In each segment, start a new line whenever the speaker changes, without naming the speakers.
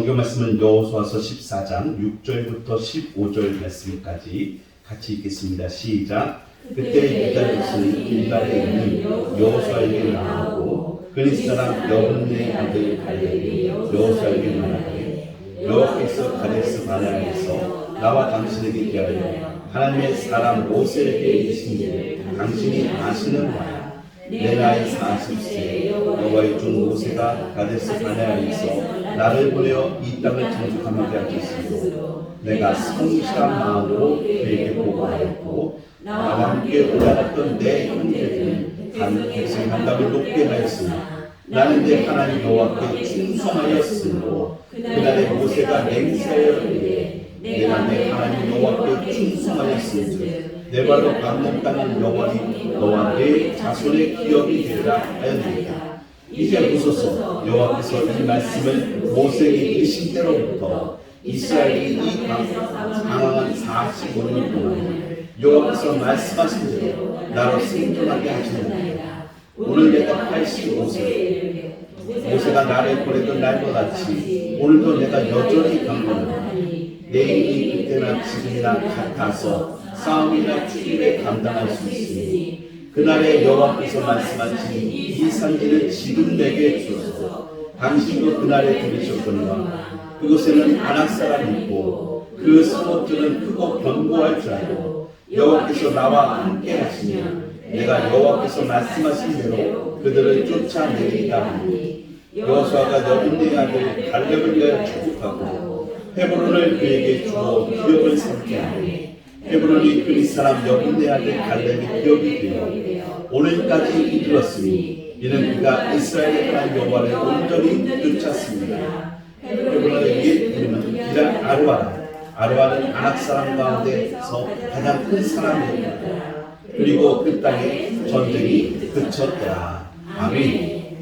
성경 말씀은 여호수아서 14장 6절부터 15절 말씀까지 같이 읽겠습니다. 시작. 그때 유다 백성이 길갈에 있는 여호수아에게 나오고 그리스 사람 여분네 아들 갈렙이 여호수아에게 말하되 여호와께서 가데스 바네아에서 나와 당신에게 대하여 하나님의 사람 모세에게 이르신 일을 당신이 아시는 바야. 내 나이 40세 여호와의 종 모세가 가데스 바네아에서 나를 보내어 이 땅을 정복하게 하셨으므로 내가 성실한 마음으로 그에게 보고하였고 나와 함께 올라갔던 내 형제들은 한 백성이 한 담을 높게 하였으나 나는 내 하나님 여호와께 충성하였으므로 그날에 모세가 맹세하여 이르되 내가 내 하나님 여호와께 충성하였으므로 내 발로 밟는 땅은 영원히 너와 내 자손의 기업이 되리라 하였나이다. 이제 보소서 여호와께서 이 말씀을 모세에게 이르신 때로부터 이스라엘이 이 방황한 45년 동안 여호와께서 말씀하신 대로 나로 생존하게 하셨나이다. 오늘 내가 85세 모세가 나를 보내던 날과 같이 오늘도 내가 여전히 강건하니 내일이 그때나 지금이나 같아서 싸움이나 죽임에 감당할 수 있으니 그날에 여호와께서 말씀하신 이 산지를 지금 내게 주소서. 당신도 그날에 들으셨거니와 그곳에는 아낙 사람이 있고 그 성읍들은 크고 견고할 줄 알고 여호와께서 나와 함께 하시면 내가 여호와께서 말씀하신 대로 그들을 쫓아내리다 하니 여호수아가 여분네 아들 갈렙을 위하여 축복하고 헤브론을 그에게 주어 기업을 삼게 하니 헤브론이 그리스 사람 여분네 아들 갈렙의 기업이 되어 오늘까지 이르렀으니 이는 그가 이스라엘의 하나님 여호와를 온전히 쫓았습니다. 헤브론의 옛 이름은 기럇 아르바라. 아르바는 아낙 사람 가운데서 가장 큰 사람이었다. 그리고 그 땅에 전쟁이 그쳤더라. 아멘.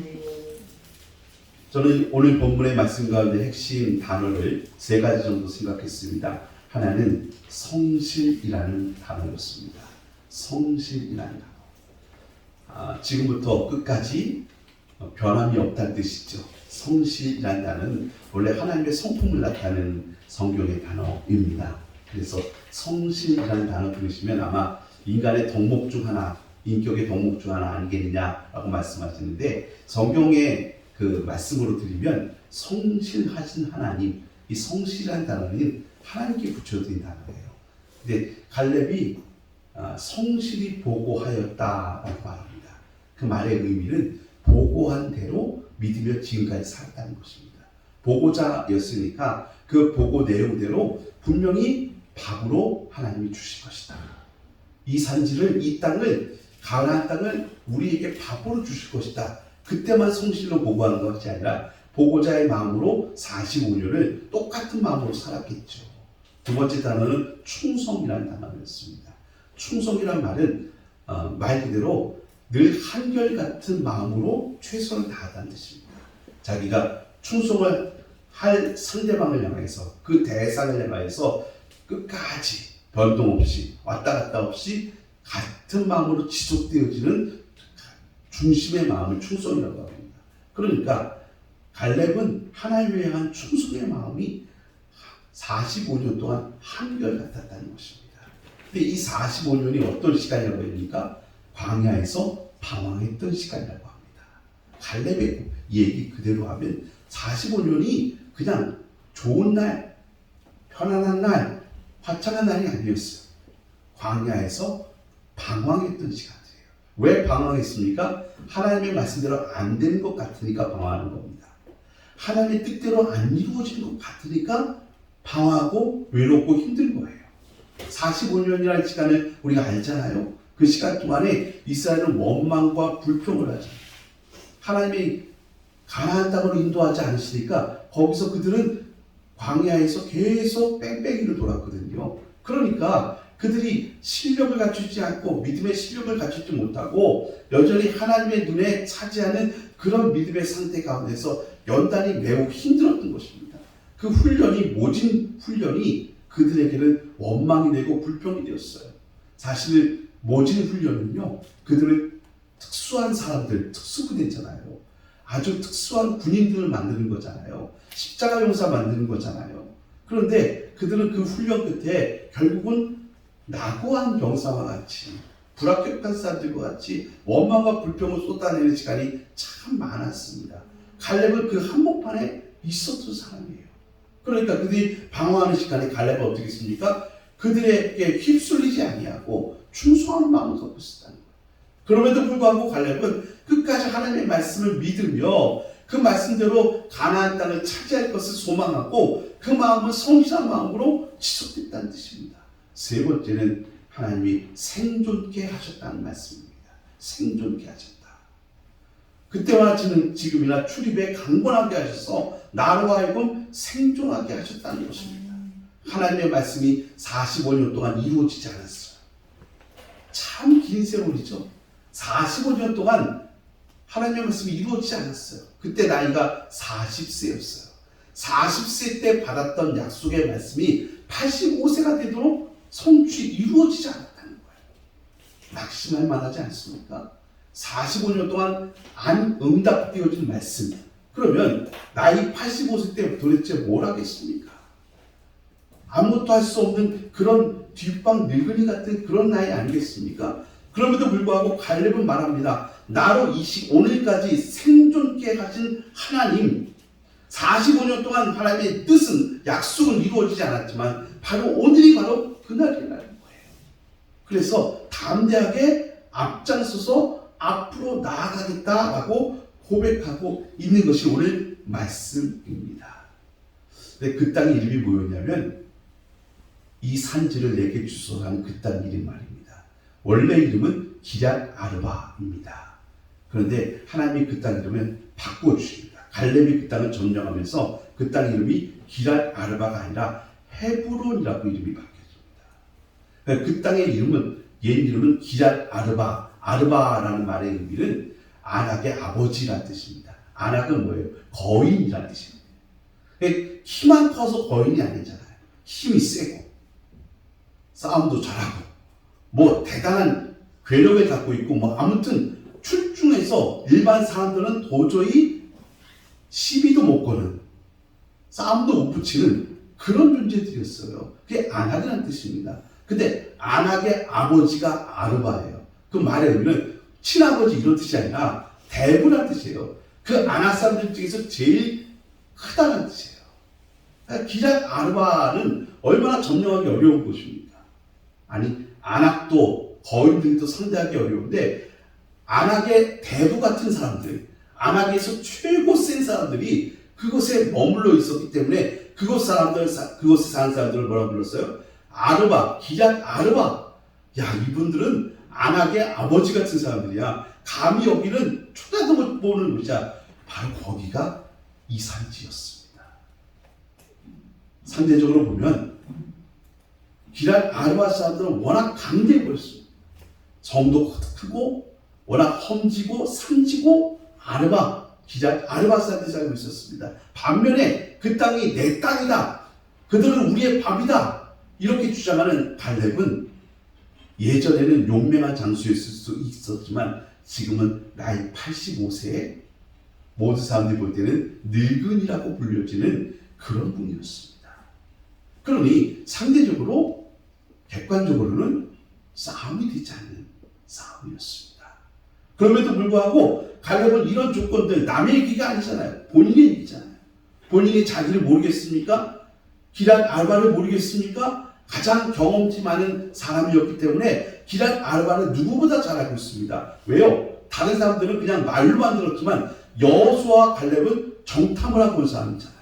저는 오늘 본문의 말씀 가운데 핵심 단어를 세 가지 정도 생각했습니다. 하나는 성실이라는 단어였습니다. 성실이라는 단어. 지금부터 끝까지 변함이 없다는 뜻이죠. 성실이라는 단어는 원래 하나님의 성품을 나타내는 성경의 단어입니다. 그래서 성실이라는 단어 들으시면 아마 인간의 덕목 중 하나, 인격의 덕목 중 하나 아니겠느냐라고 말씀하시는데 성경의 그 말씀으로 드리면 성실하신 하나님, 이 성실한 단어는 하나님께 붙여드린 단어예요. 근데 갈렙이 성실히 보고하였다라고 말합니다. 그 말의 의미는 보고한 대로 믿으며 지금까지 살았다는 것입니다. 보고자였으니까 그 보고 내용대로 분명히 밥으로 하나님이 주실 것이다. 이 산지를, 이 땅을, 가나안 땅을 우리에게 밥으로 주실 것이다. 그때만 성실로 보고하는 것이 아니라 보고자의 마음으로 45년을 똑같은 마음으로 살았겠죠. 두 번째 단어는 충성이라는 단어였습니다. 충성이란 말은 말 그대로 늘 한결같은 마음으로 최선을 다하다는 뜻입니다. 자기가 충성을 할 상대방을 향해서 그 대상을 향해서 끝까지 변동 없이 왔다 갔다 없이 같은 마음으로 지속되어지는 중심의 마음을 충성이라고 합니다. 그러니까 갈렙은 하나님에 향한 충성의 마음이 45년 동안 한결같았다는 것입니다. 근데 이 45년이 어떤 시간이라고 합니까? 광야에서 방황했던 시간이라고 합니다. 갈렙의 얘기 그대로 하면 45년이 그냥 좋은 날, 편안한 날, 화창한 날이 아니었어요. 광야에서 방황했던 시간이에요. 왜 방황했습니까? 하나님의 말씀대로 안 되는 것 같으니까 방황하는 겁니다. 하나님의 뜻대로 안 이루어지는 것 같으니까 방황하고 외롭고 힘든 거예요. 45년이라는 시간을 우리가 알잖아요. 그 시간 동안에 이스라엘은 원망과 불평을 하죠. 하나님이 가나안 땅으로 인도하지 않으시니까 거기서 그들은 광야에서 계속 뺑뺑이를 돌았거든요. 그러니까 그들이 실력을 갖추지 않고 믿음의 실력을 갖추지 못하고 여전히 하나님의 눈에 차지하는 그런 믿음의 상태 가운데서 연단이 매우 힘들었던 것입니다. 그 훈련이, 모진 훈련이 그들에게는 원망이 되고 불평이 되었어요. 사실 모진 훈련은요, 그들은 특수한 사람들, 특수부대잖아요. 아주 특수한 군인들을 만드는 거잖아요. 십자가 용사 만드는 거잖아요. 그런데 그들은 그 훈련 끝에 결국은 낙오한 병사와 같이 불합격한 사람들과 같이 원망과 불평을 쏟아내는 시간이 참 많았습니다. 갈렙은 그 한복판에 있었던 사람이에요. 그러니까 그들이 방황하는 시간에 갈렙은 어떻게 했습니까? 그들에게 휩쓸리지 아니하고 충성하는 마음을 갖고 있었다는 거예요. 그럼에도 불구하고 갈렙은 끝까지 하나님의 말씀을 믿으며 그 말씀대로 가나안 땅을 차지할 것을 소망하고 그 마음은 성실한 마음으로 지속됐다는 뜻입니다. 세 번째는 하나님이 생존케 하셨다는 말씀입니다. 생존케 하셨다. 그때와 지금이나 출입에 강건하게 하셔서 나로 하여금 생존하게 하셨다는 것입니다. 하나님의 말씀이 45년 동안 이루어지지 않았어요. 참 긴 세월이죠. 45년 동안 하나님의 말씀이 이루어지지 않았어요. 그때 나이가 40세였어요. 40세 때 받았던 약속의 말씀이 85세가 되도록 성취 이루어지지 않았다는 거예요. 낙심할 만하지 않습니까? 45년 동안 안 응답되어진 말씀. 그러면 나이 85세 때 도대체 뭘 하겠습니까? 아무것도 할 수 없는 그런 뒷방 늙은이 같은 그런 나이 아니겠습니까? 그럼에도 불구하고 갈렙은 말합니다. 나로 오늘까지 생존케 하신 하나님, 45년 동안 하나님의 뜻은 약속은 이루어지지 않았지만 바로 오늘이 바로 그날이라는 거예요. 그래서 담대하게 앞장서서 앞으로 나아가겠다라고 고백하고 있는 것이 오늘 말씀입니다. 근데 그 땅의 이름이 뭐였냐면 이 산지를 내게 주소라는 그 땅 이름 말입니다. 원래 이름은 기럇 아르바입니다. 그런데 하나님이 그 땅 이름을 바꿔주십니다. 갈렙이 그 땅을 점령하면서 그 땅 이름이 기럇 아르바가 아니라 헤브론이라고 이름이 바뀌었습니다. 그 땅의 이름은 옛 이름은 기럇 아르바, 아르바라는 말의 의미는 안악의 아버지라는 뜻입니다. 안악은 뭐예요? 거인이라는 뜻입니다. 키만 커서 거인이 아니잖아요. 힘이 세고 싸움도 잘하고 뭐 대단한 괴력을 갖고 있고 뭐 아무튼 출중해서 일반 사람들은 도저히 시비도 못 거는 싸움도 못 붙이는 그런 존재들이었어요. 그게 안악이라는 뜻입니다. 근데 안악의 아버지가 아르바예요. 그 말의 의미는 친아버지 이런 뜻이 아니라 대부라는 뜻이에요. 그 안악 사람들 중에서 제일 크다는 뜻이에요. 기럇 아르바는 얼마나 점령하기 어려운 곳입니까? 아니 안악도 거인들도 상대하기 어려운데 안악의 대부 같은 사람들, 안악에서 최고 센 사람들이 그곳에 머물러 있었기 때문에 그곳에 사는 사람들을 뭐라고 불렀어요? 아르바, 기럇 아르바. 야, 이분들은 안악의 아버지 같은 사람들이야. 감히 여기는 쳐다도 못 보는 곳이야. 바로 거기가 이 산지였습니다. 상대적으로 보면 기럇 아르바 사람들은 워낙 강대해 보였습니다. 성도 크고 워낙 험지고 산지고 기럇 아르바 사람들이 살고 있었습니다. 반면에 그 땅이 내 땅이다. 그들은 우리의 밥이다. 이렇게 주장하는 갈렙은 예전에는 용맹한 장수였을 수 있었지만 지금은 나이 85세에 모든 사람들이 볼 때는 늙은이라고 불려지는 그런 분이었습니다. 그러니 상대적으로 객관적으로는 싸움이 되지 않는 싸움이었습니다. 그럼에도 불구하고 갈렙은 이런 조건들 남의 얘기가 아니잖아요. 본인의 얘기잖아요. 본인이 자기를 모르겠습니까? 기럇 아르바를 모르겠습니까? 가장 경험치 많은 사람이었기 때문에 기럇 아르바는 누구보다 잘 알고 있습니다. 왜요? 다른 사람들은 그냥 말로만 들었지만 여호수아와 갈렙은 정탐을 하고 온 사람이잖아요.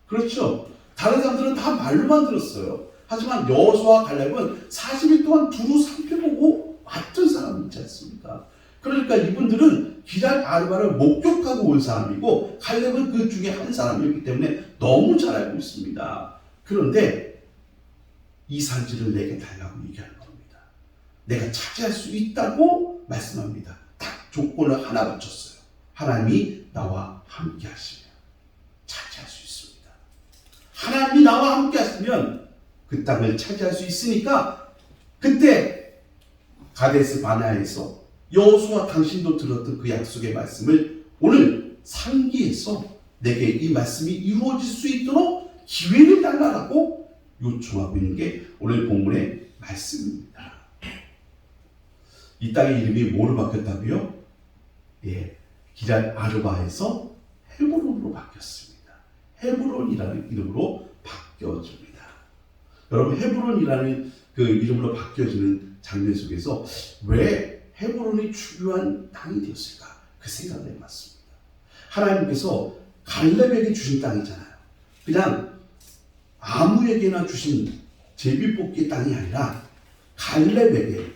그렇죠? 다른 사람들은 다 말로만 들었어요. 하지만 여호수아와 갈렙은 40일 동안 두루 살펴보고 왔던 사람이지 않습니까? 그러니까 이분들은 기럇 아르바를 목격하고 온 사람이고 갈렙은 그 중에 한 사람이었기 때문에 너무 잘 알고 있습니다. 그런데 이 산지를 내게 달라고 얘기하는 겁니다. 내가 차지할 수 있다고 말씀합니다. 딱 조건을 하나 붙였어요. 하나님이 나와 함께 하시면 차지할 수 있습니다. 하나님이 나와 함께 하시면 그 땅을 차지할 수 있으니까 그때 가데스 바네아에서 여호수아 당신도 들었던 그 약속의 말씀을 오늘 상기해서 내게 이 말씀이 이루어질 수 있도록 기회를 달라고 요청하고 있는 게 오늘 본문의 말씀입니다. 이 땅의 이름이 뭐로 바뀌었다고요? 기럇 아르바에서 헤브론으로 바뀌었습니다. 헤브론이라는 이름으로 바뀌어집니다. 여러분, 헤브론이라는 그 이름으로 바뀌어지는 장면 속에서 왜 헤브론이 중요한 땅이 되었을까? 그 생각을 해봤습니다. 하나님께서 갈렙에게 주신 땅이잖아요. 그냥 아무에게나 주신 제비뽑기 땅이 아니라 갈렙에게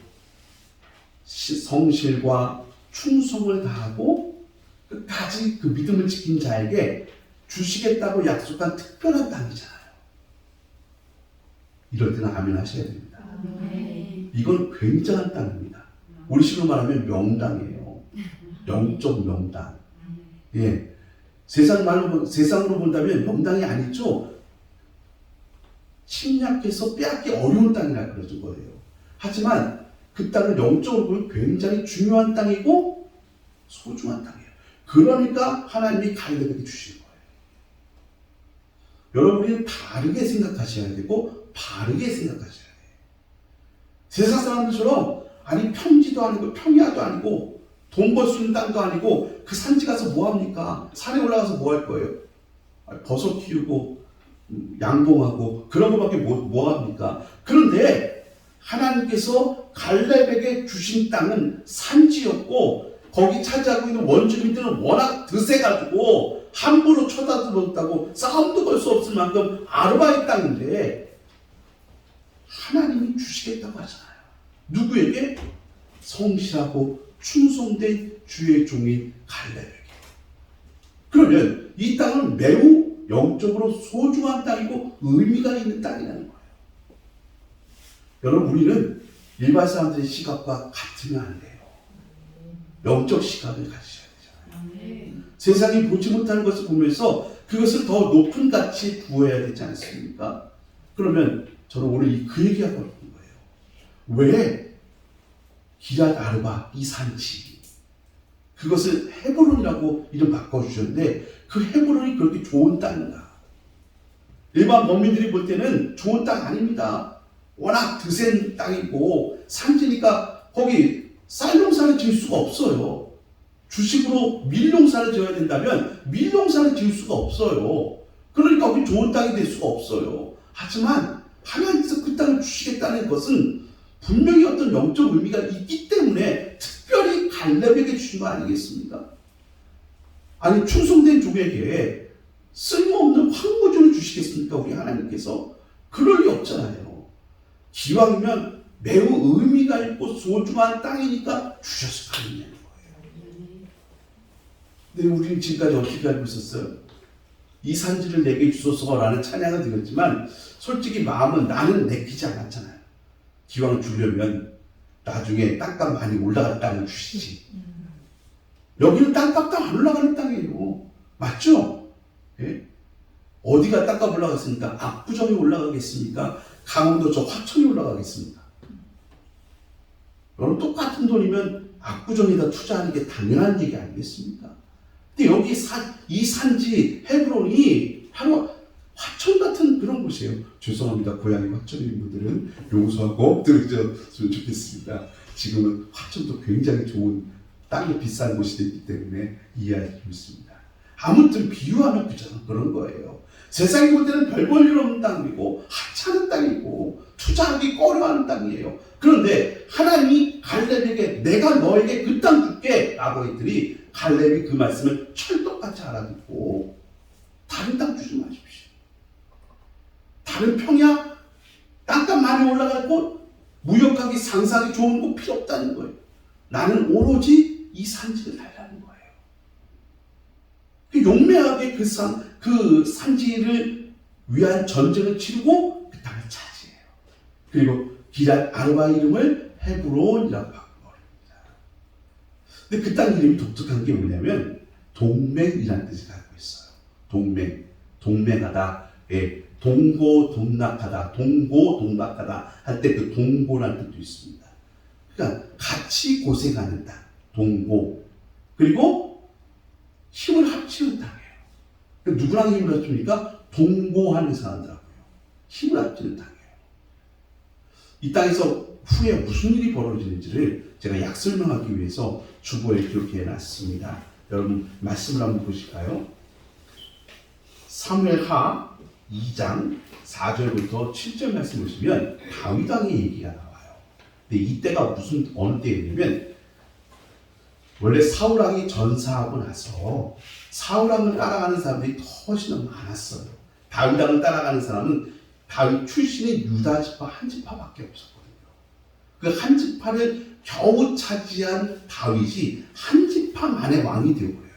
성실과 충성을 다하고 끝까지 그 믿음을 지킨 자에게 주시겠다고 약속한 특별한 땅이잖아요. 이럴 때는 아멘 하셔야 됩니다. 이건 굉장한 땅입니다. 우리 식으로 말하면 명당이에요. 영적 명당. 세상으로 본다면 명당이 아니죠. 침략해서 빼앗기 어려운 땅이라 그러는 거예요. 하지만 그 땅은 영적으로 보면 굉장히 중요한 땅이고 소중한 땅이에요. 그러니까 하나님이 갈렙에게 주신 거예요. 여러분이 다르게 생각하셔야 되고 바르게 생각하셔야 돼요. 세상 사람들처럼 아니 평지도 아니고 평야도 아니고 돈 벌 수 있는 땅도 아니고 그 산지 가서 뭐 합니까? 산에 올라가서 뭐 할 거예요? 버섯 키우고 양봉하고 그런 것밖에 뭐 합니까? 그런데 하나님께서 갈렙에게 주신 땅은 산지였고 거기 차지하고 있는 원주민들은 워낙 드세가지고 함부로 쳐다보았다고 싸움도 걸 수 없을 만큼 아르바의 땅인데 하나님이 주시겠다고 하잖아요. 누구에게? 성실하고 충성된 주의 종인 갈렙에게. 그러면 이 땅은 매우 영적으로 소중한 땅이고 의미가 있는 땅이라는 거예요. 여러분, 우리는 일반 사람들의 시각과 같으면 안 돼요. 영적 시각을 가지셔야 되잖아요. 세상이 보지 못하는 것을 보면서 그것을 더 높은 가치에 두어야 되지 않습니까? 그러면 저는 오늘 그 얘기하고 있는 거예요. 왜 기럇 아르바 이 산지 그것을 헤브론이라고 이름 바꿔주셨는데 그 헤브론이 그렇게 좋은 땅인가? 일반 농민들이 볼 때는 좋은 땅 아닙니다. 워낙 드센 땅이고 산지니까 거기 쌀농사를 지을 수가 없어요. 주식으로 밀농사를 지어야 된다면 밀농사를 지을 수가 없어요. 그러니까 거기 좋은 땅이 될 수가 없어요. 하지만 하나님께서 그 땅을 주시겠다는 것은 분명히 어떤 영적 의미가 있기 때문에 특별히 갈렙에게 주신 거 아니겠습니까? 아니 충성된 종에게 쓸모없는 황무지를 주시겠습니까? 우리 하나님께서? 그럴 리 없잖아요. 기왕이면 매우 의미가 있고 소중한 땅이니까 주셔서 가는 거예요. 근데 우리는 지금까지 어떻게 알고 있었어요? 이 산지를 내게 주소서라는 찬양을 드렸지만 솔직히 마음은 나는 내키지 않았잖아요. 기왕 주려면 나중에 땅값 많이 올라갈 땅을 주시지. 여기는 땅값도 안 올라가는 땅이에요. 맞죠? 예? 어디가 땅값 올라갔습니까? 압구정이 올라가겠습니까? 강원도 저 화천이 올라가겠습니까? 여러분 똑같은 돈이면 압구정에다 투자하는 게 당연한 얘기 아니겠습니까? 근데 여기 이 산지 헤브론이 바로 화천 같은 그런 곳이에요. 죄송합니다. 고향이 화천인 분들은 용서하고 들으셨으면 좋겠습니다. 지금은 화천도 굉장히 좋은 땅이 비싼 곳이 됐기 때문에 이해하시고 있습니다. 아무튼 비유하면 그런 거예요. 세상에 볼 때는 별 볼 일 없는 땅이고 하찮은 땅이고 투자하기 꺼려하는 땅이에요. 그런데 하나님이 갈렙에게 내가 너에게 그 땅 줄게 라고 했더니 갈렙이 그 말씀을 철떡같이 알아듣고 다른 땅 주지 마십시오. 다른 평야 땅값 많이 올라갈 곳 무역하기 상상이 좋은 곳 필요 없다는 거예요. 나는 오로지 이 산지를 달라는 거예요. 용맹하게 그 산지를 위한 전쟁을 치르고 그 땅을 차지해요. 그리고 기럇 아르바 이름을 헤브론이라고 바꿔버립니다. 근데 그 땅 이름이 독특한 게 뭐냐면 동맹이라는 뜻을 갖고 있어요. 동맹하다. 예, 동고동락하다 할 때 그 동고라는 뜻도 있습니다. 그러니까 같이 고생하는 땅, 동고. 그리고 힘을 합치는 땅이에요. 누구랑 힘을 합칩니까? 동고하는 사람들하고요. 힘을 합치는 땅이에요. 이 땅에서 후에 무슨 일이 벌어지는지를 제가 약 설명하기 위해서 주보에 기록해 놨습니다. 여러분 말씀을 한번 보실까요? 사무엘하 2장 4절부터 7절 말씀 보시면 다윗 왕의 얘기가 나와요. 근데 이때가 어느 때였냐면 원래 사울 왕이 전사하고 나서 사울 왕을 따라가는 사람들이 훨씬 많았어요. 다윗 왕을 따라가는 사람은 다윗 출신의 유다 지파 한 지파밖에 없었거든요. 그 한 지파를 겨우 차지한 다윗이 한 지파만의 왕이 되어버려요.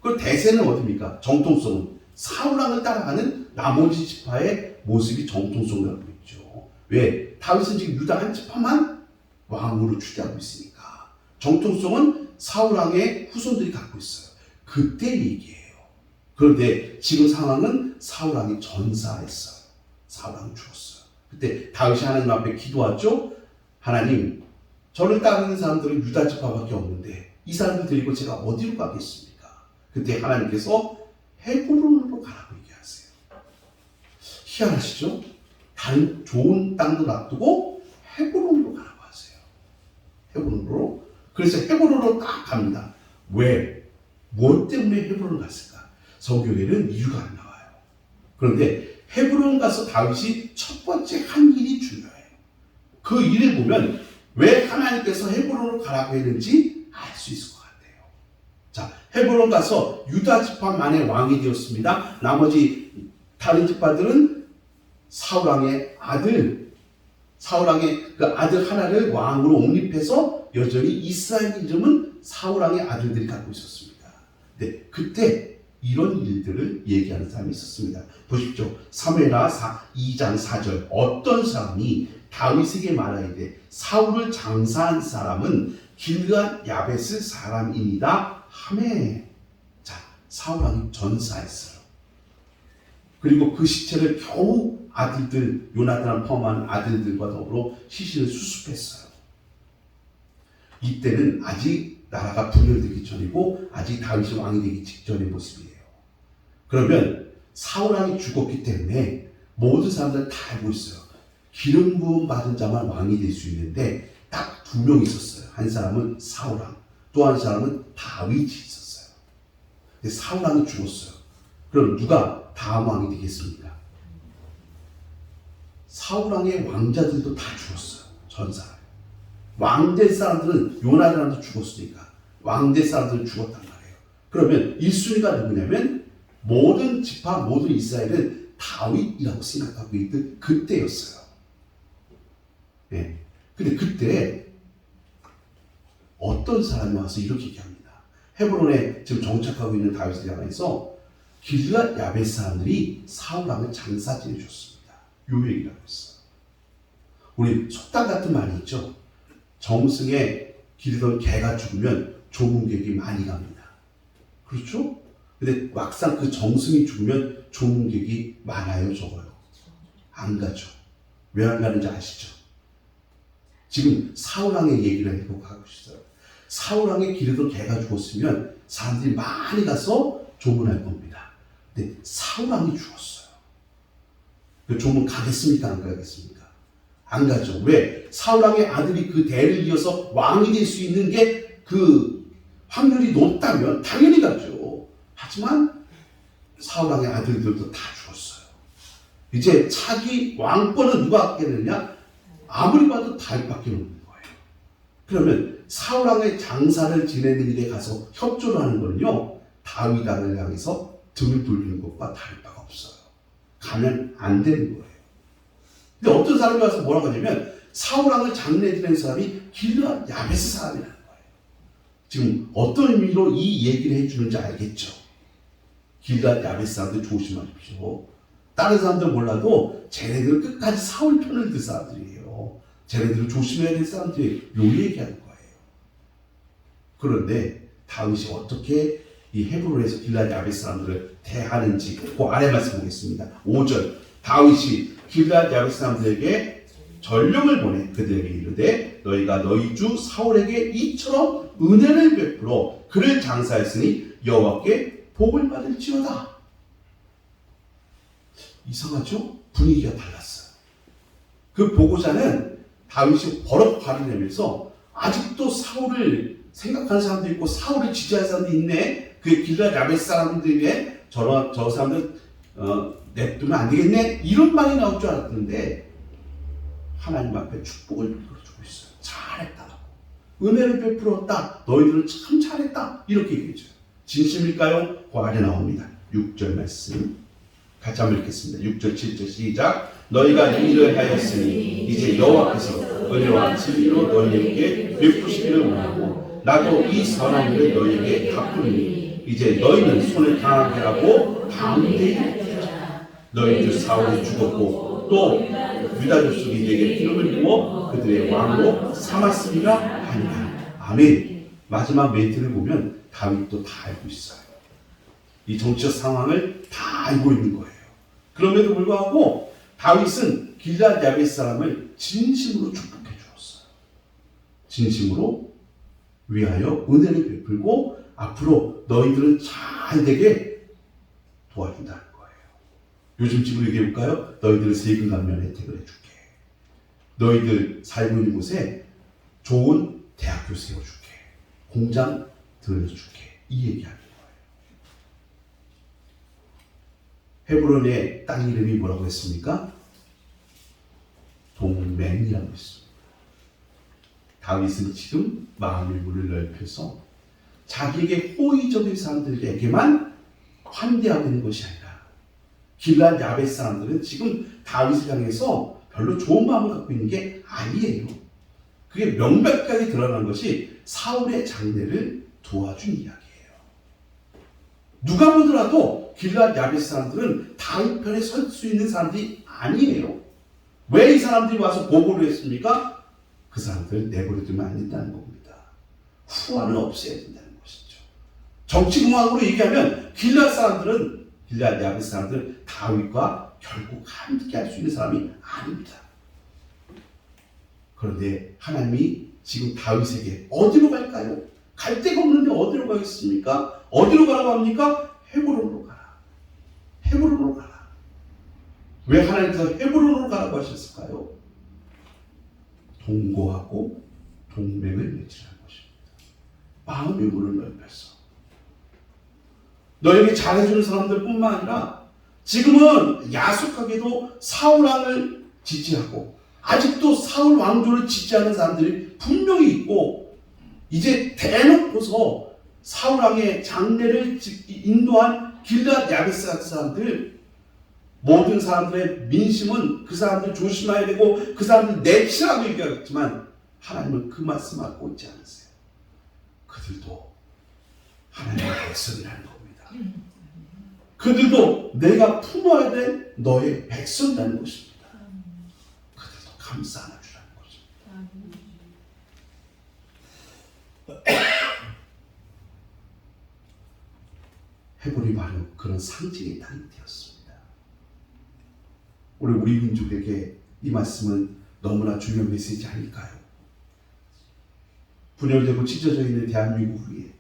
그 대세는 어디입니까? 정통성은 사울 왕을 따라가는 나머지 지파의 모습이 정통성을 갖고 있죠. 왜? 다윗은 지금 유다 한 지파만 왕으로 추대하고 있으니까. 정통성은 사울 왕의 후손들이 갖고 있어요. 그때 얘기예요. 그런데 지금 상황은 사울 왕이 전사했어요. 사울 왕이 죽었어요. 그때 다윗이 하나님 앞에 기도하죠. 하나님, 저를 따르는 사람들은 유다 지파밖에 없는데 이 사람들 데리고 제가 어디로 가겠습니까? 그때 하나님께서 헤브론으로 가라고 얘기하세요. 희한하시죠? 다른 좋은 땅도 놔두고 헤브론으로 가라고 하세요. 헤브론으로. 그래서 헤브론으로 딱 갑니다. 왜? 뭐 때문에 헤브론을 갔을까? 성경에는 이유가 안 나와요. 그런데 헤브론 가서 다윗이 첫 번째 한 일이 중요해요. 그 일을 보면 왜 하나님께서 헤브론으로 가라고 했는지 알 수 있을 것 같아요. 자, 헤브론 가서 유다 지파만의 왕이 되었습니다. 나머지 다른 지파들은 사울 왕의 아들 그 아들 하나를 왕으로 옹립해서 여전히 이스라엘 이름은 사울 왕의 아들들이 갖고 있었습니다. 네, 그때 이런 일들을 얘기하는 사람이 있었습니다. 보십시오. 사무엘하 2장 4절 어떤 사람이 다윗에게 말하이되 사울을 장사한 사람은 길르앗 야베스 사람이니라 하매. 자, 사울 왕이 전사했어요. 그리고 그 시체를 겨우 아들들 요나단을 포함한 아들들과 더불어 시신을 수습했어요. 이때는 아직 나라가 분열되기 전이고 아직 다윗이 왕이 되기 직전의 모습이에요. 그러면 사울 왕이 죽었기 때문에 모든 사람들 다 알고 있어요. 기름 부음 받은 자만 왕이 될 수 있는데 딱 두 명 있었어요. 한 사람은 사울 왕, 또 한 사람은 다윗이 있었어요. 근데 사울 왕이 죽었어요. 그럼 누가 다음 왕이 되겠습니까? 사울 왕의 왕자들도 다 죽었어요. 전사. 왕될 사람들은 요나단도 죽었으니까 왕될 사람들은 죽었단 말이에요. 그러면 1순위가 누구냐면 모든 지파, 모든 이스라엘은 다윗이라고 생각하고 있던 그때였어요. 네. 근데 그때 어떤 사람이 와서 이렇게 얘기합니다. 헤브론에 지금 정착하고 있는 다윗을 향해서 길르앗 야베스 사람들이 사울 왕을 장사 지내줬습니다. 요 얘기를 하고 있어요. 우리 속담 같은 말이 있죠. 정승에 기르던 개가 죽으면 조문객이 많이 갑니다. 그렇죠? 근데 막상 그 정승이 죽으면 조문객이 많아요, 적어요? 안 가죠. 왜 안 가는지 아시죠? 지금 사울왕의 얘기를 해보고 하고 있어요. 사울왕의 기르던 개가 죽었으면 사람들이 많이 가서 조문할 겁니다. 근데 사울왕이 죽었어요. 그 조문 가겠습니까? 안 가겠습니까? 안 가죠. 왜? 사울왕의 아들이 그 대를 이어서 왕이 될 수 있는 게 그 확률이 높다면 당연히 가죠. 하지만 사울왕의 아들들도 다 죽었어요. 이제 차기 왕권은 누가 갖게 되느냐? 아무리 봐도 다윗밖에 없는 거예요. 그러면 사울왕의 장사를 지내는 일에 가서 협조를 하는 거는요, 다윗 왕을 향해서 등을 돌리는 것과 다를 바가 없어요. 가면 안 되는 거예요. 근데 어떤 사람이 와서 뭐라고 하냐면 사울왕을 장례 지낸 사람이 길르앗 야베스 사람이라는 거예요. 지금 어떤 의미로 이 얘기를 해주는지 알겠죠? 길르앗 야베스 사람들 조심하십시오. 다른 사람들 몰라도 쟤네들은 끝까지 사울 편을 들 사람들이에요. 쟤네들은 조심해야 될 사람들이 요 얘기하는 거예요. 그런데 다윗이 어떻게 이 헤브론에서 길르앗 야베스 사람들을 대하는지 그 아래 말씀 보겠습니다. 5절 다윗이 길르앗 야베스 사람들에게 전령을 보내 그들에게 이르되 너희가 너희 주 사울에게 이처럼 은혜를 베풀어 그를 장사했으니 여호와께 복을 받을지어다. 이상하죠? 분위기가 달랐어요. 그 보고자는 다윗이 버럭 화를 내면서 아직도 사울을 생각하는 사람도 있고 사울을 지지하는 사람도 있네. 그 길앗 야베스 사람들도 있네. 저 사람들 냅두면 안 되겠네. 이런 말이 나올 줄 알았는데 하나님 앞에 축복을 베풀어주고 있어요. 잘했다. 은혜를 베풀었다. 너희들은 참 잘했다. 이렇게 얘기해줘요. 진심일까요? 그 아래 나옵니다. 6절 말씀 같이 한번 읽겠습니다. 6절 7절 시작. 너희가 이 일을 하였으니 이제 여호와께서 은혜와 진리로 너희에게 베푸시기를 원하고 나도 이 선한 일을 너희에게 갚으니 이제 너희는 손을 강하게 하고 담대히 하리라. 너희 주 사울이 죽었고 또 유다 족속에게 기름을 부어 그들의 왕으로 삼았으리라 하니라. 아멘. 마지막 멘트를 보면 다윗도 다 알고 있어요. 이 정치적 상황을 다 알고 있는 거예요. 그럼에도 불구하고 다윗은 길앗 야베스 사람을 진심으로 축복해 주었어요. 진심으로 위하여 은혜를 베풀고 앞으로 너희들은 잘 되게 도와준다는 거예요. 요즘 식으로 얘기해 볼까요? 너희들 세금 감면 혜택을 해줄게. 너희들 살고 있는 곳에 좋은 대학교 세워줄게. 공장 들어줄게. 이 얘기하는 거예요. 헤브론의 땅 이름이 뭐라고 했습니까? 동맹이라고 했습니다. 다윗은 지금 마음의 문을 넓혀서 자기에게 호의적인 사람들에게만 환대하고 있는 것이 아니라 길앗 야베스 사람들은 지금 다윗을 향해서 별로 좋은 마음을 갖고 있는 게 아니에요. 그게 명백하게 드러난 것이 사울의 장례를 도와준 이야기예요. 누가 보더라도 길앗 야베스 사람들은 다윗 편에 설 수 있는 사람들이 아니에요. 왜 이 사람들이 와서 보고를 했습니까? 그 사람들을 내버려두면 안 된다는 겁니다. 후환을 없애야 된다는 것이죠. 정치공학으로 얘기하면 길앗 야베스 사람들은 다윗과 결국 함께 할 수 있는 사람이 아닙니다. 그런데 하나님이 지금 다윗에게 어디로 갈까요? 갈 데가 없는데 어디로 가겠습니까? 어디로 가라고 합니까? 헤브론으로 가라. 헤브론으로 가라. 왜 하나님께서 헤브론으로 가라고 하셨을까요? 동거하고 동맹을 맺으라는 것입니다. 마음의 문을 넓혀서 너에게 잘해주는 사람들 뿐만 아니라 지금은 야속하게도 사울왕을 지지하고 아직도 사울 왕조를 지지하는 사람들이 분명히 있고 이제 대놓고서 사울왕의 장례를 인도한 길앗 야베스 사람들 모든 사람들의 민심은 그 사람들 조심해야 되고 그 사람들 내치라고 얘기하겠지만 하나님은 그 말씀 갖고 있지 않으세요. 그들도 하나님의 백성이라는 겁니다. 그들도 내가 품어야 될 너의 백성이라는 것입니다. 그들도 감싸 안아주라는 것입니다. 헤브론이 바로 그런 상징의 땅이 되었습니다. 우리 민족에게 이 말씀은 너무나 중요한 메시지 아닐까요? 분열되고 찢어져 있는 대한민국 위에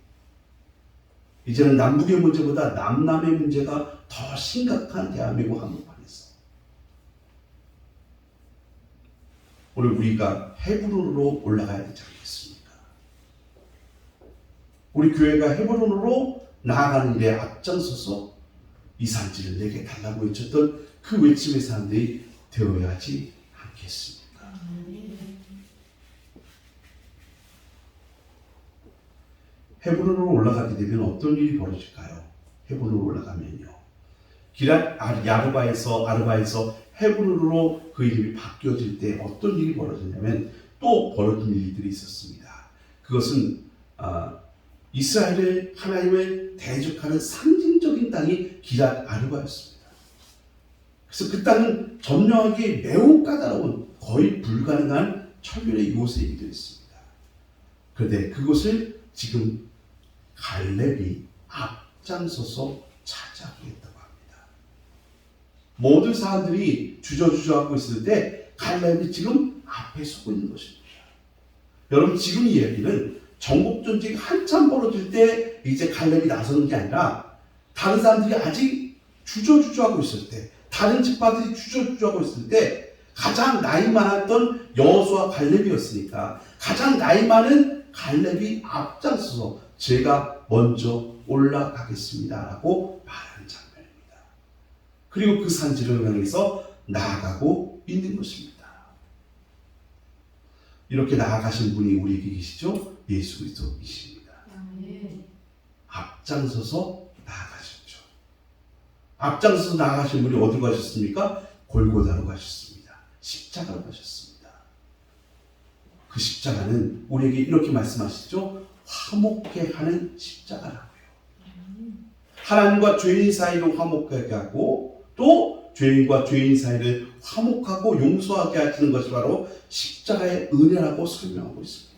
이제는 남북의 문제보다 남남의 문제가 더 심각한 대한민국 한복판에서 오늘 우리가 헤브론으로 올라가야 되지 않겠습니까? 우리 교회가 헤브론으로 나아가는 일에 앞장서서 이 산지를 내게 달라고 외쳤던 그 외침의 사람들이 되어야 하지 않겠습니까? 헤브론으로 올라가게 되면 어떤 일이 벌어질까요? 헤브론으로 올라가면요. 길앗 아르바에서 헤브론으로 그 이름이 바뀌어질 때 어떤 일이 벌어졌냐면 또 벌어진 일들이 있었습니다. 그것은 이스라엘의 하나님을 대적하는 상징적인 땅이 길앗 아르바였습니다. 그래서 그 땅은 점령하기 매우 까다로운 거의 불가능한 철면의 요새이기도 했습니다. 그런데 그것을 지금 갈렙이 앞장서서 차지하겠다고 합니다. 모든 사람들이 주저주저하고 있을 때 갈렙이 지금 앞에 서고 있는 것입니다. 여러분 지금 이 이야기는 전국 전쟁이 한참 벌어질 때 이제 갈렙이 나서는 게 아니라 다른 사람들이 아직 주저주저하고 있을 때, 다른 지파들이 주저주저하고 있을 때 가장 나이 많았던 여호수아 갈렙이었으니까 가장 나이 많은 갈렙이 앞장서서 제가 먼저 올라가겠습니다라고 말하는 장면입니다. 그리고 그 산지를 향해서 나아가고 있는 것입니다. 이렇게 나아가신 분이 우리에게 계시죠? 예수 그리스도이십니다. 앞장서서 나아가셨죠. 앞장서서 나아가신 분이 어디로 가셨습니까? 골고다로 가셨습니다. 십자가로 가셨습니다. 그 십자가는 우리에게 이렇게 말씀하시죠? 화목케 하는 십자가라고요. 하나님과 죄인 사이를 화목하게 하고 또 죄인과 죄인 사이를 화목하고 용서하게 하시는 것이 바로 십자가의 은혜라고 설명하고 있습니다.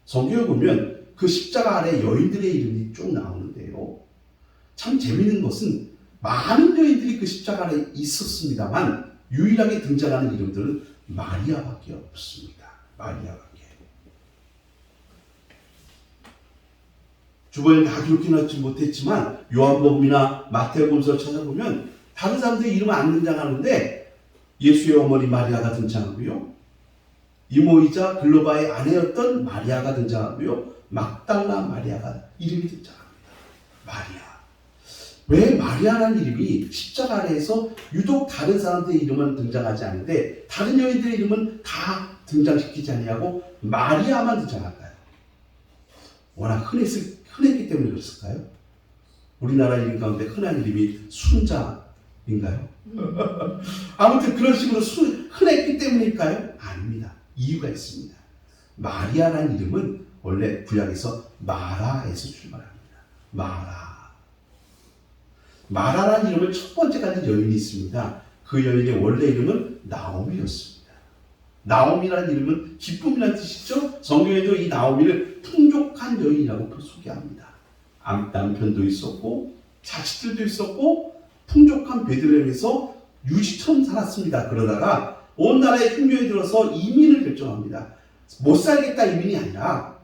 성경에 보면 그 십자가 아래 여인들의 이름이 쭉 나오는데요. 참 재미있는 것은 많은 여인들이 그 십자가 아래 있었습니다만 유일하게 등장하는 이름들은 마리아밖에 없습니다. 마리아밖에. 주변에 다 기록해놓지 못했지만 요한복음이나 마태복음서를 찾아보면 다른 사람들의 이름은 안 등장하는데 예수의 어머니 마리아가 등장하고요. 이모이자 글로바의 아내였던 마리아가 등장하고요. 막달라 마리아가 이름이 등장합니다. 마리아. 왜 마리아라는 이름이 십자가 아래에서 유독 다른 사람들의 이름은 등장하지 않는데 다른 여인들의 이름은 다 등장시키지 아니하고 마리아만 등장할까요? 워낙 흔했기 때문에 그랬을까요? 우리나라 이름 가운데 흔한 이름이 순자인가요? 아무튼 그런 식으로 흔했기 때문일까요? 아닙니다. 이유가 있습니다. 마리아라는 이름은 원래 구약에서 마라에서 출발합니다. 마라라는 이름을 첫 번째 가진 여인이 있습니다. 그 여인의 원래 이름은 나오미였습니다. 나오미라는 이름은 기쁨이라는 뜻이죠. 성경에도 이 나오미를 풍족한 여인이라고 소개합니다. 남편도 있었고 자식들도 있었고 풍족한 베들레헴에서 유지처럼 살았습니다. 그러다가 온 나라에 흉년이 들어서 이민을 결정합니다. 못 살겠다 이민이 아니라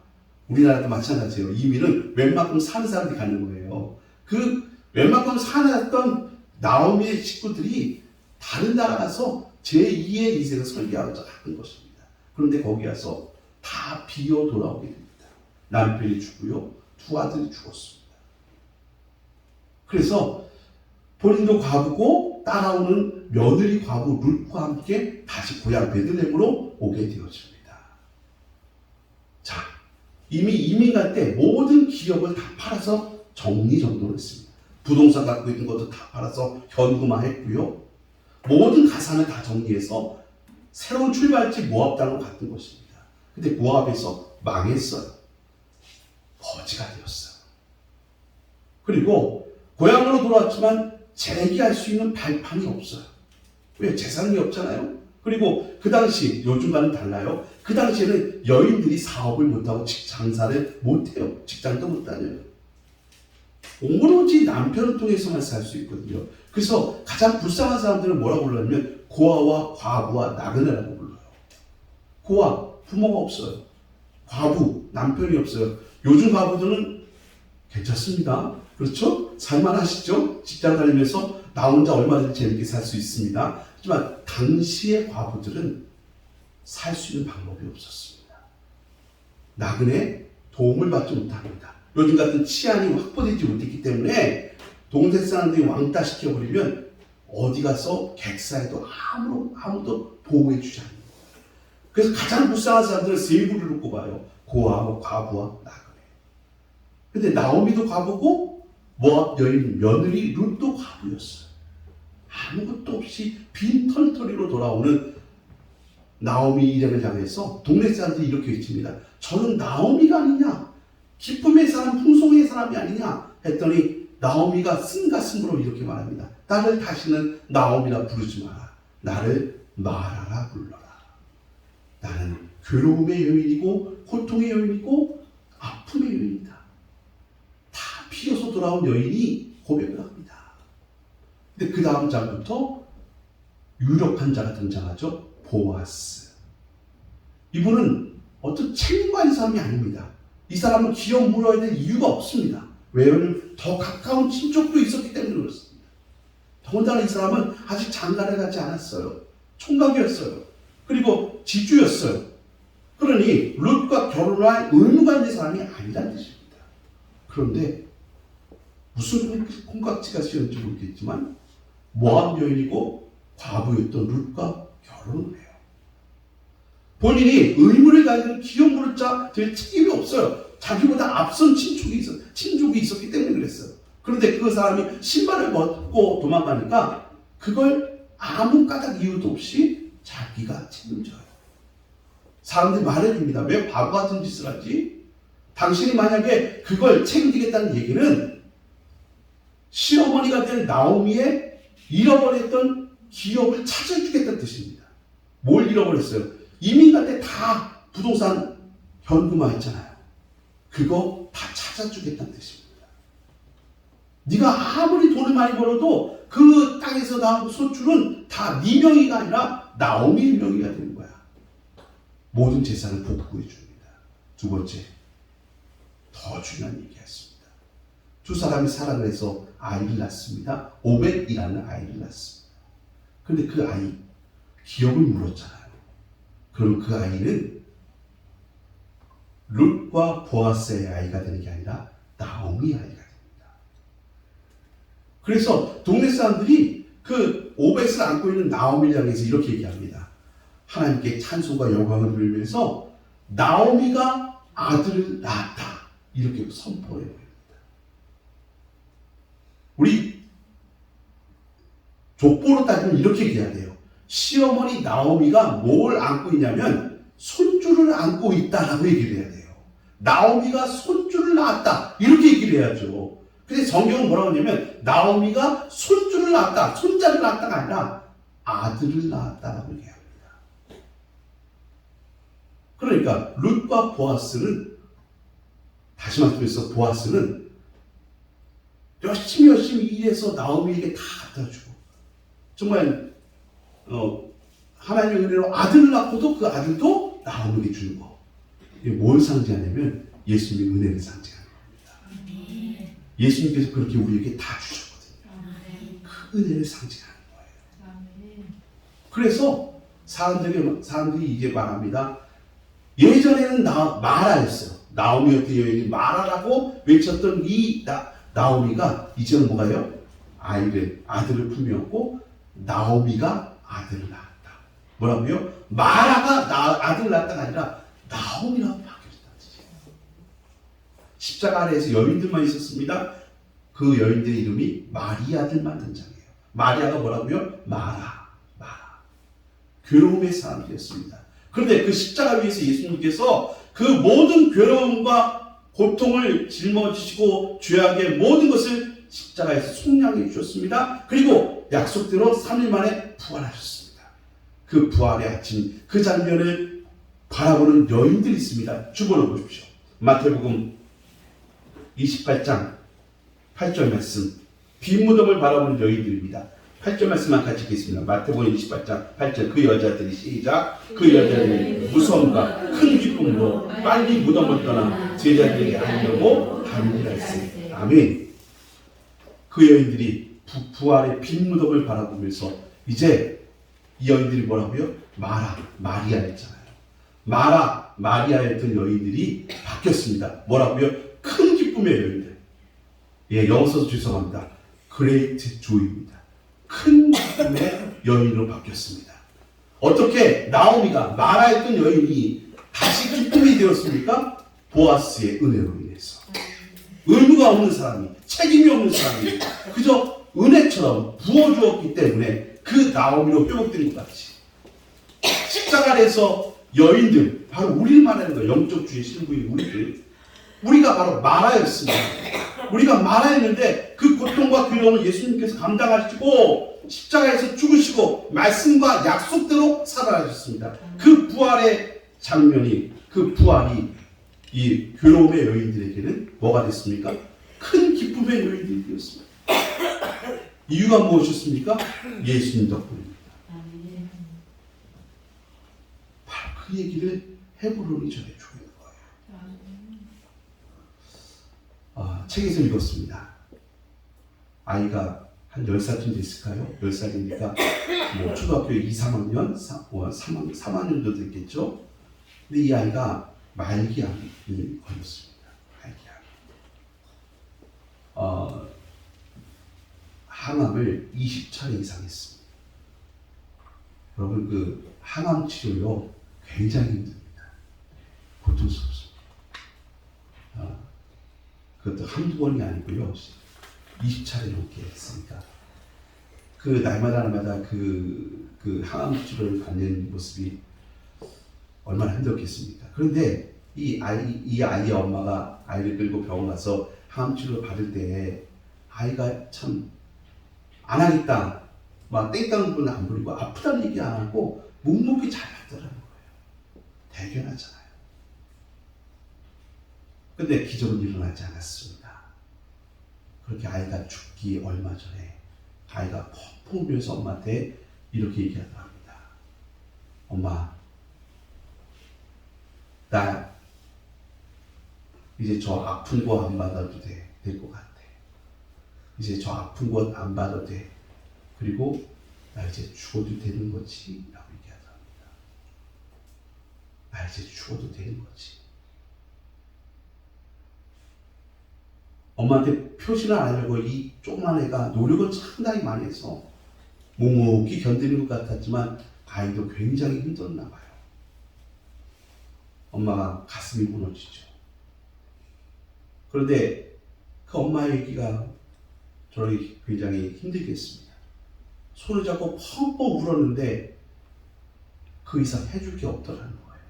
우리나라도 마찬가지예요. 이민은 웬만큼 사는 사람들이 가는 거예요. 그 웬만큼 살았던 나오미의 식구들이 다른 나라 가서 제2의 인생을 설계하고자 하는 것입니다. 그런데 거기 가서 다 비어 돌아오게 됩니다. 남편이 죽고요. 두 아들이 죽었습니다. 그래서 본인도 과부고 따라오는 며느리 과부 룻과 함께 다시 고향 베들레헴으로 오게 되어집니다. 자, 이미 이민 갈 때 모든 기업을 다 팔아서 정리정돈을 했습니다. 부동산 갖고 있는 것도 다 팔아서 현금화했고요. 모든 가산을 다 정리해서 새로운 출발지 모압 땅으로 갔던 것입니다. 근데 모압에서 망했어요. 거지가 되었어요. 그리고 고향으로 돌아왔지만 재기할 수 있는 발판이 없어요. 왜? 재산이 없잖아요. 그리고 그 당시, 요즘과는 달라요. 그 당시에는 여인들이 사업을 못하고 장사를 못해요. 직장도 못 다녀요. 오로지 남편을 통해서만 살 수 있거든요. 그래서 가장 불쌍한 사람들은 뭐라고 불러냐면 고아와 과부와 나그네라고 불러요. 고아, 부모가 없어요. 과부, 남편이 없어요. 요즘 과부들은 괜찮습니다. 그렇죠? 살만하시죠? 직장 다니면서 나 혼자 얼마든지 재밌게 살 수 있습니다. 하지만 당시의 과부들은 살 수 있는 방법이 없었습니다. 나그네 도움을 받지 못합니다. 요즘 같은 치안이 확보되지 못했기 때문에 동네 사람들이 왕따 시켜버리면 어디 가서 객사에도 아무도 보호해주지 않는 거예요. 그래서 가장 불쌍한 사람들은 세 부류를 꼽아요. 고아와 과부와 나그네. 근데 나오미도 과부고 모압 여인 며느리 룻도 과부였어요. 아무것도 없이 빈 털터리로 돌아오는 나오미 일행을 향해서 동네 사람들이 이렇게 외칩니다. 저는 나오미가 아니냐? 기쁨의 사람, 풍성의 사람이 아니냐? 했더니 나오미가 쓴 가슴으로 이렇게 말합니다. 나를 다시는 나오미라 부르지 마라. 나를 마라라 불러라. 나는 괴로움의 여인이고 고통의 여인이고 아픔의 여인이다. 다 피어서 돌아온 여인이 고백을 합니다. 근데 그 다음 장부터 유력한 자가 등장하죠. 보아스. 이분은 어떤 책임과 있는 사람이 아닙니다. 이 사람은 기업 물어야 될 이유가 없습니다. 왜냐하면 더 가까운 친족도 있었기 때문에 그렇습니다. 더군다나 이 사람은 아직 장가를 가지 않았어요. 총각이었어요. 그리고 지주였어요. 그러니 룻과 결혼할 의무가 있는 사람이 아니라는 뜻입니다. 그런데 무슨 콩깍지가 씌었는지 모르겠지만 모압 여인이고 과부였던 룻과 결혼을 해요. 본인이 의무를 가지고 기업 물을 자 될 책임이 없어요. 자기보다 앞선 친족이 있었기 때문에 그랬어요. 그런데 그 사람이 신발을 벗고 도망가니까 그걸 아무 까닭 이유도 없이 자기가 책임져요. 사람들이 말해줍니다. 왜 바보 같은 짓을 하지? 당신이 만약에 그걸 책임지겠다는 얘기는 시어머니가 된 나오미의 잃어버렸던 기업을 찾아주겠다는 뜻입니다. 뭘 잃어버렸어요? 이민간에 다 부동산 현금화했잖아요. 그거 다 찾아주겠다는 뜻입니다. 네가 아무리 돈을 많이 벌어도 그 땅에서 나온 소출은 다 네 명의가 아니라 나오미의 명의가 되는 거야. 모든 재산을 복구해 줍니다. 두 번째, 더 중요한 얘기였습니다. 두 사람이 사랑을 해서 아이를 낳습니다. 오벳이라는 아이를 낳습니다. 그런데 그 아이 기업을 물었잖아요. 그럼 그 아이는 룻과 보아스의 아이가 되는 게 아니라 나오미의 아이가 됩니다. 그래서 동네 사람들이 그 오벳을 안고 있는 나오미를 향해서 이렇게 얘기합니다. 하나님께 찬송과 영광을 돌리면서 나오미가 아들을 낳았다. 이렇게 선포해 보입니다. 우리 족보로 따지면 이렇게 얘기해야 돼요. 시어머니 나오미가 뭘 안고 있냐면 손주를 안고 있다라고 얘기를 해야 돼요. 나오미가 손주를 낳았다. 이렇게 얘기를 해야죠. 근데 성경은 뭐라고 하냐면 나오미가 손주를 낳았다. 손자를 낳았다가 아니라 아들을 낳았다라고 얘기합니다. 그러니까 룻과 보아스는, 다시 말씀해서 보아스는 열심히 일해서 나오미에게 다 갖다 주고, 정말 하나님의 은혜로 아들을 낳고도 그 아들도 나오미에게 주는 거. 이게 뭘 상징하냐면 예수님의 은혜를 상징하는 겁니다. 예수님께서 그렇게 우리에게 다 주셨거든요. 그 은혜를 상징하는 거예요. 그래서 사람들이 이제 말합니다. 예전에는 마라였어요. 나오미였던 여인이 마라라고 외쳤던 이 나오미가 이제는 뭐가요? 아들을 품이었고 나오미가 아들을 낳았다. 뭐라고요? 마라가 아들을 낳았다가 아니라 나오미라고 바뀌었다는 뜻이에요. 십자가 아래에서 여인들만 있었습니다. 그 여인들의 이름이 마리아들만 등장해요. 마리아가 뭐라고요? 마라. 괴로움의 사람들이었습니다. 그런데 그 십자가 위에서 예수님께서 그 모든 괴로움과 고통을 짊어지시고 죄악의 모든 것을 십자가에서 속량해 주셨습니다. 그리고 약속대로 3일 만에 부활하셨습니다. 그 부활의 아침, 그 장면을 바라보는 여인들이 있습니다. 주보를 보십시오. 마태복음 28장 8절 말씀, 빈무덤을 바라보는 여인들입니다. 8절 말씀만 같이 읽겠습니다. 마태복음 28장 8절. 그 여자들이 시작. 그 여자들이 무서움과 큰 기쁨으로 빨리 무덤을 떠나 제자들에게 알려고 다니라 했으니. 아멘. 그 여인들이 부활의 빈 무덤을 바라보면서 이제 이 여인들이 뭐라고요? 마리아였잖아요. 마리아였던 여인들이 바뀌었습니다. 뭐라고요? 큰 기쁨의 여인들. 예, 영어 써서 죄송합니다. Great Joy입니다. 큰 기쁨의 여인으로 바뀌었습니다. 어떻게 나오미가 마라였던 여인이 다시 기쁨이 되었습니까? 보아스의 은혜로 인해서. 의무가 없는 사람이, 책임이 없는 사람이 그저 은혜처럼 부어주었기 때문에 그 나오미로 회복된 것 같이 십자가 아래에서 여인들, 바로 우리를 말하는 거예요. 영적주의 신부인 우리가 바로 마라였습니다. 우리가 마라였는데 그 고통과 괴로움을 예수님께서 감당하시고 십자가에서 죽으시고 말씀과 약속대로 살아나셨습니다. 그 부활의 장면이, 그 부활이 이 괴로움의 여인들에게는 뭐가 됐습니까? 큰 기쁨의 여인들이 되었습니다. 이유가 무엇이었습니까? 예수님 덕분입니다. 바로 그 얘기를 헤브론이 전해 주고 있는 거예요. 책에서 읽었습니다. 아이가 한 10살쯤 됐을까요? 10살이니까 뭐 초등학교 2, 3학년, 3학년도 됐겠죠? 근데 이 아이가 말기암이 걸렸습니다. 말기암. 항암을 20차례 이상 했습니다. 여러분, 그 항암 치료요 굉장히 힘듭니다. 고통스럽습니다. 그것도 한두 번이 아니고요 20차례 넘게 했으니까 그 날마다 그 항암 치료를 받는 모습이 얼마나 힘들었겠습니까? 그런데 이 아이의 엄마가 아이를 끌고 병원 가서 항암 치료를 받을 때 아이가 참 안 하겠다, 막 땡깡 부는 안 부리고 아프다는 얘기 안 하고 묵묵히 잘 받더라는 거예요. 대견하잖아요. 근데 기적은 일어나지 않았습니다. 그렇게 아이가 죽기 얼마 전에 아이가 펑펑 울면서 엄마한테 이렇게 얘기하더랍니다. 엄마, 나 이제 저 아픈 거 안 받아도 될 것 같아. 이제 저 아픈 것 안 받아도 돼. 그리고 나 이제 죽어도 되는 거지? 라고 얘기하더랍니다. 나 이제 죽어도 되는 거지. 엄마한테 표시를 안 하려고 이 조그만 애가 노력을 상당히 많이 해서 묵묵히 견디는 것 같았지만 아이도 굉장히 힘들었나 봐요. 엄마가 가슴이 무너지죠. 그런데 그 엄마의 얘기가 저를 굉장히 힘들게 했습니다. 손을 잡고 펑펑 울었는데 그 이상 해줄 게 없더라는 거예요.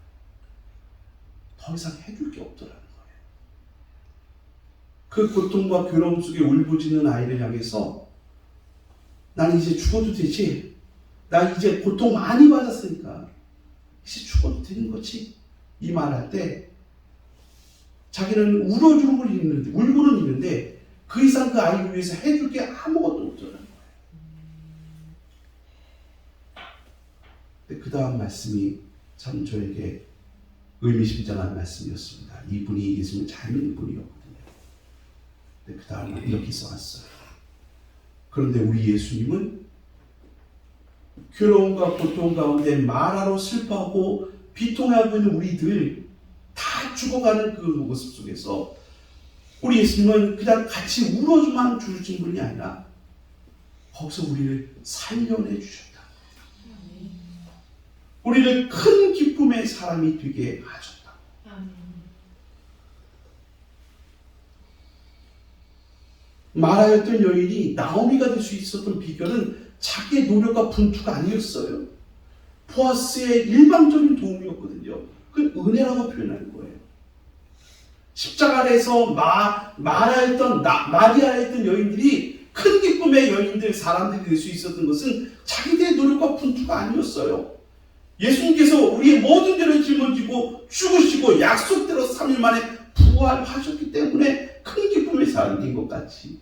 더 이상 해줄 게 없더라는 거예요. 그 고통과 괴로움 속에 울부짖는 아이를 향해서 나는 이제 죽어도 되지. 나 이제 고통 많이 받았으니까 이제 죽어도 되는 거지. 이 말할 때 자기는 울어주는 걸 있는데, 울고는 있는데 그 이상 그 아이를 위해서 해줄 게 아무것도 없더라는 거예요. 근데 그 다음 말씀이 참 저에게 의미심장한 말씀이었습니다. 이분이 예수님을 잘 믿는 분이었거든요. 근데 그 다음은 이렇게 써왔어요. 그런데 우리 예수님은 괴로움과 고통 가운데 말하러 슬퍼하고 비통해하고 있는 우리들 다 죽어가는 그 모습 속에서 우리 예수님은 그냥 같이 울어주만 주신 분이 아니라 거기서 우리를 살려내 주셨다. 우리를 큰 기쁨의 사람이 되게 하셨다. 말하였던 여인이 나오미가 될 수 있었던 비결은 자기의 노력과 분투가 아니었어요. 보아스의 일방적인 도움이었거든요. 그 은혜라고 표현하는 거예요. 십자가 아래에서 마리아였던 여인들이 큰 기쁨의 여인들, 사람들이 될 수 있었던 것은 자기들의 노력과 분투가 아니었어요. 예수님께서 우리의 모든 죄를 짊어지고 죽으시고 약속대로 3일 만에 부활하셨기 때문에 큰 기쁨의 사람이 된 것 같이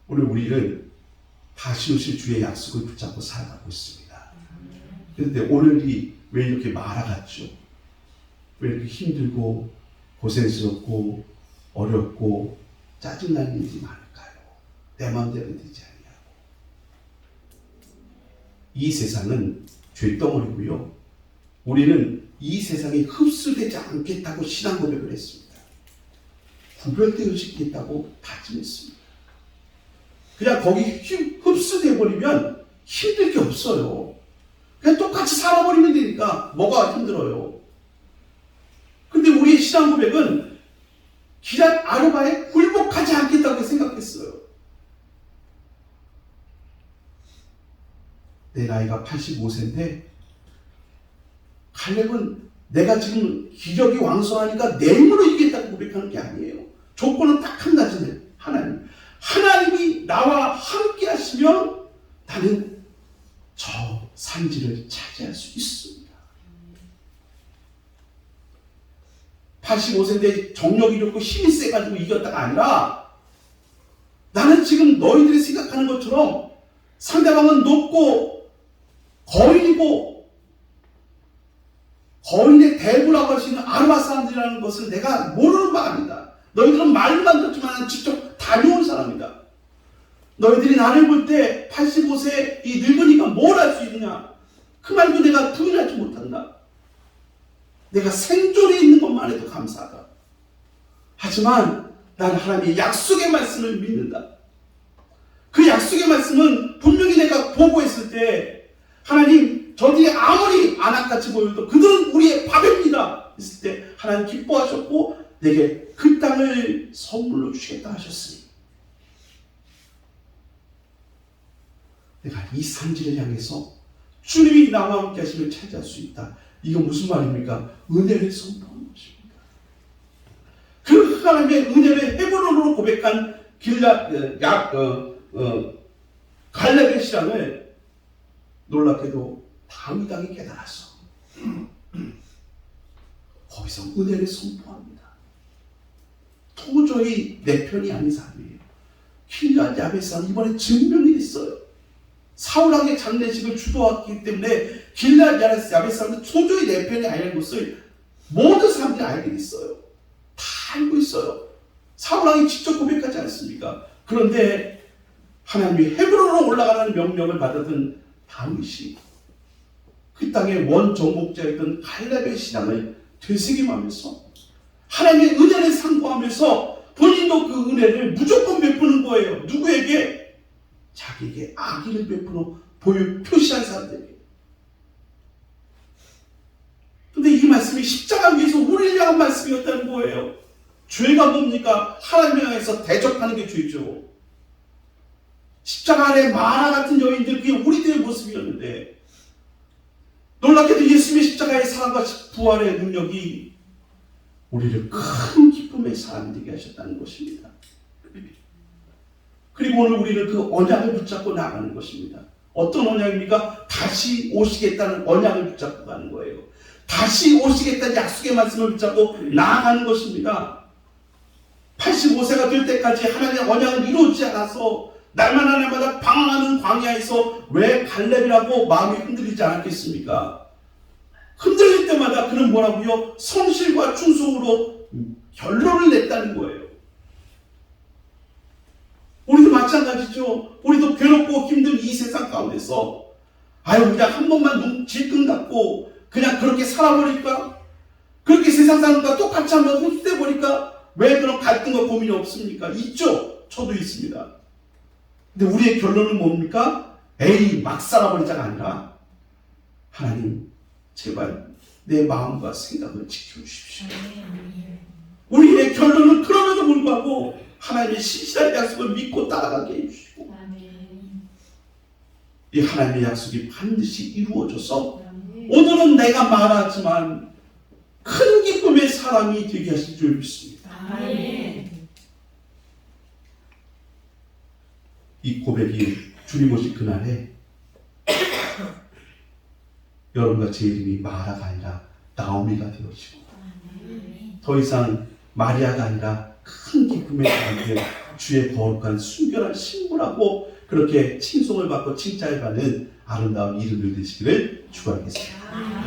오늘 우리는 다시 오실 주의 약속을 붙잡고 살아가고 있습니다. 그런데 오늘이 왜 이렇게 말아갔죠? 왜 이렇게 힘들고 고생스럽고 어렵고 짜증나는 일이 많을까요? 내 마음대로 되지 않냐고. 이 세상은 죄덩어리고요. 우리는 이 세상에 흡수되지 않겠다고 신앙 고백을 했습니다. 구별되어지겠다고 다짐했습니다. 그냥 거기 흡수돼 버리면 힘들 게 없어요. 그냥 똑같이 살아버리면 되니까 뭐가 힘들어요. 근데 우리의 신앙 고백은 기란 아르바에 굴복하지 않겠다고 생각했어요. 내 나이가 85세인데 칼렙은 내가 지금 기력이 왕성하니까 내 힘으로 이기겠다고 고백하는 게 아니에요. 조건은 딱 한 가지네요. 하나님이 나와 함께 하시면 나는 저 산지를 차지할 수 있습니다. 85세인데 정력이 좋고 힘이 세가지고 이겼다가 아니라 나는 지금 너희들이 생각하는 것처럼 상대방은 높고 거인이고 거인의 대부라고 할 수 있는 아르바 사람들이라는 것을 내가 모르는 바입니다. 너희들은 말만 듣지만 나는 직접 다녀온 사람이다. 너희들이 나를 볼 때 85세 이 늙은이가 뭘 할 수 있느냐? 그 말도 내가 부인하지 못한다. 내가 생존에 있는 것만 해도 감사하다. 하지만 나는 하나님의 약속의 말씀을 믿는다. 그 약속의 말씀은 분명히 내가 보고했을 때 하나님 저들이 아무리 안악같이 보여도 그들은 우리의 밥입니다 했을 때 하나님 기뻐하셨고 내게 그 땅을 선물로 주겠다 하셨으니 내가 이 산지를 향해서 주님이 나와 함께 하심을 차지할 수 있다. 이건 무슨 말입니까? 은혜를 선포하는 것입니다. 그 하나님의 은혜를 헤브론으로 고백한 갈렙의 신앙을 놀랍게도 다윗 왕이 깨달았어. 거기서 은혜를 선포합니다. 도저히 내 편이 아닌 사람이에요. 길앗 야베스는 이번에 증명이 됐어요. 사울왕의 장례식을 주도했기 때문에 길앗 야베스는 도저히 내 편이 아니라는 것을 모든 사람들이 알게 됐어요. 다 알고 있어요. 사울왕이 직접 고백하지 않습니까? 그런데 하나님이 헤브론으로 올라가라는 명령을 받았던 다윗이 그 땅의 원정복자였던 갈렙의 신앙을 되새김하면서 하나님의 은혜를 상고하면서 본인도 그 은혜를 무조건 베푸는 거예요. 누구에게? 자기에게 악의를 베푸는 표시한 사람들에게. 근데 이 말씀이 십자가 위에서 우리를 향한 말씀이었다는 거예요. 죄가 뭡니까? 하나님을 향해서 대적하는 게 죄죠. 십자가 아래 마라 같은 여인들, 그게 우리들의 모습이었는데 놀랍게도 예수님의 십자가의 사랑과 부활의 능력이 우리를 큰 기쁨의 사람이 되게 하셨다는 것입니다. 그리고 오늘 우리는 그 언약을 붙잡고 나가는 것입니다. 어떤 언약입니까? 다시 오시겠다는 언약을 붙잡고 가는 거예요. 다시 오시겠다는 약속의 말씀을 붙잡고 나아가는 것입니다. 85세가 될 때까지 하나님의 언약을 이루어지지 않아서 날마다 날마다 방황하는 광야에서 왜 갈렙이라고 마음이 흔들리지 않았겠습니까? 흔들릴 때마다 그는 뭐라고요? 성실과 충성으로 결론을 냈다는 거예요. 우리도 마찬가지죠. 우리도 괴롭고 힘든 이 세상 가운데서 그냥 한 번만 눈 질끈 감고 그냥 그렇게 살아버릴까? 그렇게 세상 사람과 똑같이 한번 흡수돼버릴까? 왜 그런 갈등과 고민이 없습니까? 있죠. 저도 있습니다. 근데 우리의 결론은 뭡니까? 에이 막 살아버리자가 아니라 하나님 제발 내 마음과 생각을 지켜주십시오. 우리의 결론은 그럼에도 불구하고 하나님의 신실한 약속을 믿고 따라가게 해주시고 이 하나님의 약속이 반드시 이루어져서 오늘은 내가 말하지만 큰 기쁨의 사람이 되게 하실 줄 믿습니다. 이 고백이 주님 오실 그날에 여러분과 제 이름이 마라가 아니라 나오미가 되어지고 더 이상 마리아가 아니라 큰 기쁨의 사람들 주의 거룩한 순결한 신부라고 그렇게 칭송을 받고 칭찬을 받는 아름다운 이름을 되시기를 축원하겠습니다.